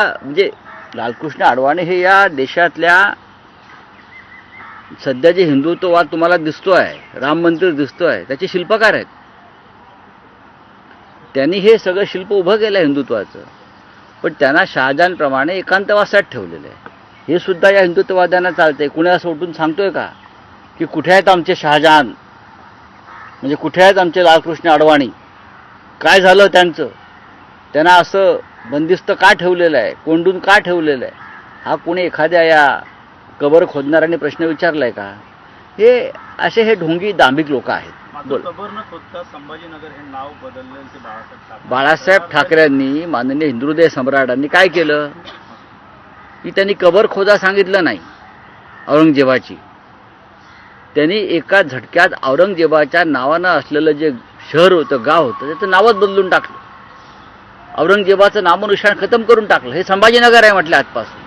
म्हणजे लालकृष्ण अडवाणी हे या देशातल्या सध्या जे हिंदुत्ववाद तुम्हाला दिसतोय, राम मंदिर दिसतोय, त्याचे शिल्पकार आहेत. त्यांनी हे सगळं शिल्प उभं केलं हिंदुत्वाचं. पण त्यांना शहाजहानप्रमाणे एकांतवासात ठेवलेलं आहे. हे सुद्धा या हिंदुत्ववाद्यांना चालतंय. कुणी असं उठून सांगतोय का की कुठे आहेत आमचे शहाजहान, म्हणजे कुठे आहेत आमचे लालकृष्ण अडवाणी, काय झालं त्यांचं, त्यांना असं बंदिस्त का ठेवलेलं आहे, कोंडून का ठेवलेलं आहे, हा कोणी एखाद्या या कबर खोदणाऱ्यांनी प्रश्न विचारलाय का? हे असे हे ढोंगी दांभिक लोक आहेत. कबर न खोदता संभाजीनगर हे नाव बदलले ते बाळासाहेब ठाकरेंनी, माननीय हिंदुहृदय सम्राटांनी काय केलं की त्यांनी कबर खोदा सांगितलं नाही औरंगजेबाची. त्यांनी एका झटक्यात औरंगजेबाच्या नावानं असलेलं जे शहर होतं, गाव होतं, त्याचं नावच बदलून टाकलं. औरंगजेबाचं नामोनिशाण खतम करून टाकलं. हे संभाजीनगर आहे म्हटलं आजपासून.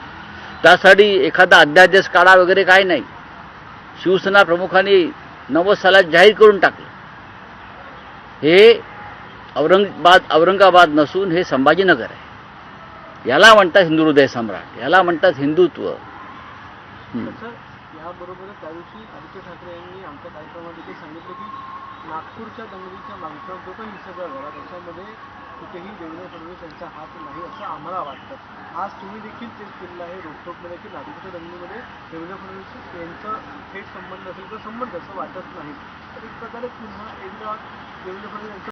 त्यासाठी एखादा अध्यादेश काढा वगैरे काय नाही. शिवसेना प्रमुखांनी 90 सालात जाहीर करून टाकलं. हे औरंगाबाद नसून हे संभाजीनगर आहे. याला म्हणतात हिंदुहृदय सम्राट, याला म्हणतात हिंदुत्व. याबरोबरच त्या दिवशी आदित्य ठाकरे यांनी आमच्या कार्यक्रमात देखील सांगितलं की नागपूरच्या दंगलीच्या मागचा जो काही सगळा झाला त्याच्यामध्ये कुठेही देवेंद्र फडणवीस यांचा हात नाही असं आम्हाला वाटतं. आज तुम्ही देखील तेच केलेलं आहे रोखोकमध्ये की नागपूरच्या दंगलीमध्ये देवेंद्र फडणवीस यांचा थेट संबंध असेल तर संबंध असं वाटत नाही. तर एक प्रकारे पुन्हा एकदा देवेंद्र फडणवीस